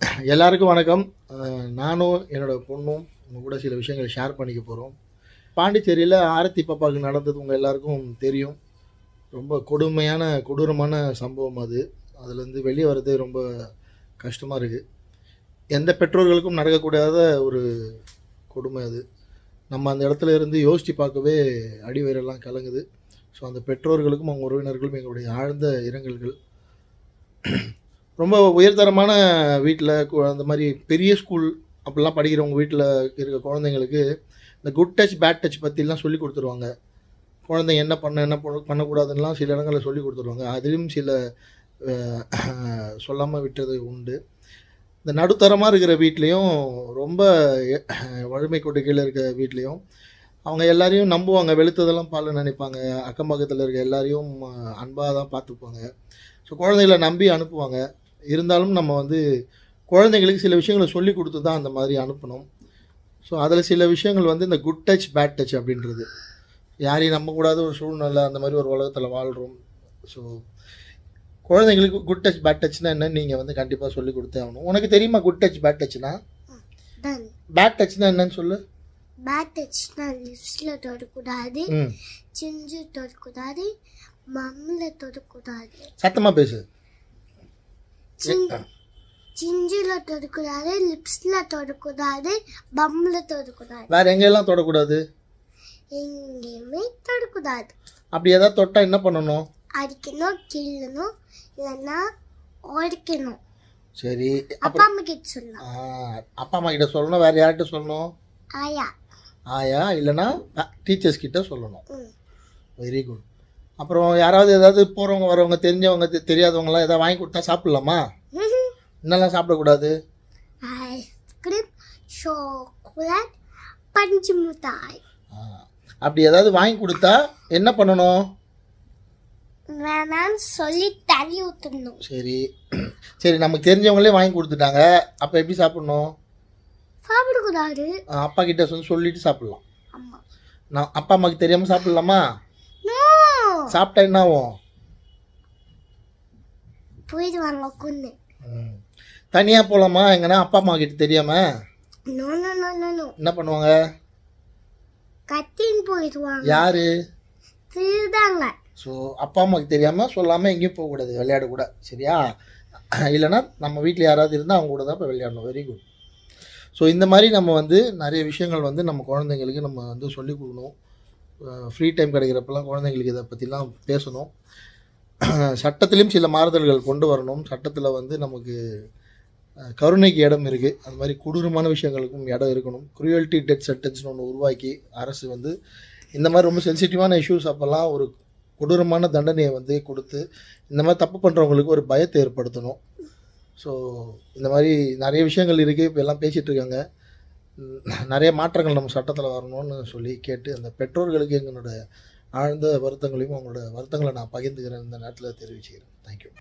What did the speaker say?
எல்லாருக்கும் வணக்கம். நானும் என்னோட பொண்ணும் உங்கள் கூட சில விஷயங்களை ஷேர் பண்ணிக்க போகிறோம். பாண்டிச்சேரியில் ஆரத்தி பாப்பாவுக்கு நடந்தது உங்கள் எல்லாருக்கும் தெரியும். ரொம்ப கொடூரமான சம்பவம் அது. அதுலேருந்து வெளியே வர்றது ரொம்ப கஷ்டமாக இருக்குது. எந்த பெற்றோர்களுக்கும் நடக்கக்கூடாத ஒரு கொடுமை அது. நம்ம அந்த இடத்துல இருந்து யோசித்து பார்க்கவே அடிவயிறெல்லாம் கலங்குது. ஸோ அந்த பெற்றோர்களுக்கும் அவங்க உறவினர்களும் எங்களுடைய ஆழ்ந்த இரங்கல்கள். ரொம்ப உயர்தரமான வீட்டில் அந்த மாதிரி பெரிய ஸ்கூல் அப்படிலாம் படிக்கிறவங்க வீட்டில் இருக்க குழந்தைங்களுக்கு இந்த குட் டச் பேட் டச் பற்றிலாம் சொல்லி கொடுத்துருவாங்க. குழந்தைங்க என்ன பண்ணக்கூடாதுன்னெலாம் சில இடங்களில் சொல்லி கொடுத்துருவாங்க. அதிலும் சில சொல்லாமல் விட்டது உண்டு. இந்த நடுத்தரமாக இருக்கிற வீட்லேயும் ரொம்ப வறுமை கோட்டு கீழே இருக்கிற வீட்லேயும் அவங்க எல்லாரையும் நம்புவாங்க. வெளுத்ததெல்லாம் பால் நினைப்பாங்க. அக்கம் பக்கத்தில் இருக்க எல்லாரையும் அன்பாக தான் பார்த்துப்பாங்க. ஸோ குழந்தைகளை நம்பி அனுப்புவாங்க. இருந்தாலும் நம்ம குழந்தைங்களுக்கு சில விஷயங்களை சொல்லி கொடுத்து தான் அந்த மாதிரி அனுப்பணும். ஸோ அதில் சில விஷயங்கள் இந்த குட் டச் பேட் டச் அப்படின்றது யாரையும் நம்பக்கூடாத ஒரு சூழ்நிலை, அந்த மாதிரி ஒரு உலகத்தில் வாழ்கிறோம். ஸோ குழந்தைங்களுக்கு குட் டச் பேட் டச்னா என்னன்னு நீங்கள் கண்டிப்பாக சொல்லி கொடுத்தே ஆகணும். உனக்கு தெரியுமா குட் டச் பேட் டச்னா? பேட் டச்னா என்னன்னு சொல்லு. பேட் டச்னா லிப்ஸ்ல தொடக்கூடாது, சிஞ்சு தொடக்கூடாது, மம்ல தொடக்கூடாது. சத்தமாக பேசு. சிஞ்சுல தொடக்கூடாது, லிப்ஸ்ல தொடக்கூடாது, பம்ல தொடக்கூடாது. வேற எங்கெல்லாம் தொடக்கூடாது? எங்கேயுமே தொடக்கூடாது. அப்படி ஏதாவது தொட்டா என்ன பண்ணணும்? அடிக்கணும், கிள்ளணும், இல்லைன்னா உடைக்கணும். சரி, அப்பா அம்மா கிட்ட சொல்லலாம். அப்பா அம்மா கிட்ட சொல்லணும். வேற யார்கிட்ட சொல்லணும்? ஆயா இல்லைன்னா டீச்சர்ஸ் கிட்ட சொல்லணும். Very good. அப்புறம் யாராவது ஏதாவது போகிறவங்க வரவங்க தெரிஞ்சவங்க தெரியாதவங்களாம் ஏதாவது வாங்கி கொடுத்தா சாப்பிட்லாமா? என்னெல்லாம் சாப்பிடக்கூடாது? ஐஸ்கிரீம், சாக்லேட், பஞ்சு மிட்டாய். அப்படி ஏதாவது வாங்கி கொடுத்தா என்ன பண்ணணும்? வேணான்னு சொல்லி தண்ணி ஊற்றணும். சரி சரி, நமக்கு தெரிஞ்சவங்களே வாங்கி கொடுத்துட்டாங்க, அப்போ எப்படி சாப்பிடணும்? சாப்பிடக்கூடாது. அப்பா கிட்ட சொல்லிட்டு சாப்பிடலாம். நான் அப்பா அம்மாவுக்கு தெரியாமல் சாப்பிடலாமா? சாப்பிட்டா என்ன ஆகும்? போயிடுவாங்க கொண்டு. தனியாக போகலாமா எங்கன்னா அப்பா அம்மா கிட்ட தெரியாம? என்ன பண்ணுவாங்க? கத்தின்னு போயிடுவாங்க. யாரு? திருடாங்க. ஸோ அப்பா அம்மாவுக்கு தெரியாமல் சொல்லாமல் எங்கேயும் போகக்கூடாது, விளையாடக்கூட. சரியா? இல்லைன்னா நம்ம வீட்டில் யாராவது இருந்தால் அவங்க கூட தான் இப்போ விளையாடணும். Very good. ஸோ இந்த மாதிரி நம்ம நிறைய விஷயங்கள் நம்ம குழந்தைங்களுக்கு நம்ம சொல்லிக் கொடுக்கணும். ஃப்ரீ டைம் கிடைக்கிறப்பெல்லாம் குழந்தைங்களுக்கு இதை பற்றிலாம் பேசணும். சட்டத்திலையும் சில மாறுதல்கள் கொண்டு வரணும். சட்டத்தில் நமக்கு கருணைக்கு இடம் இருக்குது. அது மாதிரி கொடூரமான விஷயங்களுக்கும் இடம் இருக்கணும். குரூயல்ட்டி டெத் சென்டென்ஸ்னு ஒன்று உருவாக்கி அரசு இந்த மாதிரி ரொம்ப சென்சிட்டிவான இஷ்யூஸ் அப்போல்லாம் ஒரு கொடூரமான தண்டனையை கொடுத்து இந்த மாதிரி தப்பு பண்ணுறவங்களுக்கு ஒரு பயத்தை ஏற்படுத்தணும். ஸோ இந்த மாதிரி நிறைய விஷயங்கள் இருக்குது. இப்போ எல்லாம் பேசிகிட்டு இருக்காங்க. நிறைய மாற்றங்கள் நம்ம சட்டத்தில் வரணும்னு சொல்லி கேட்டு அந்த பெற்றோர்களுக்கு எங்களோட ஆழ்ந்த வருத்தங்களையும் அவங்களோட வருத்தங்களை நான் பகிர்ந்துக்கிறேன் இந்த நேரத்தில் தெரிவிச்சுக்கிறேன். தேங்க்யூ.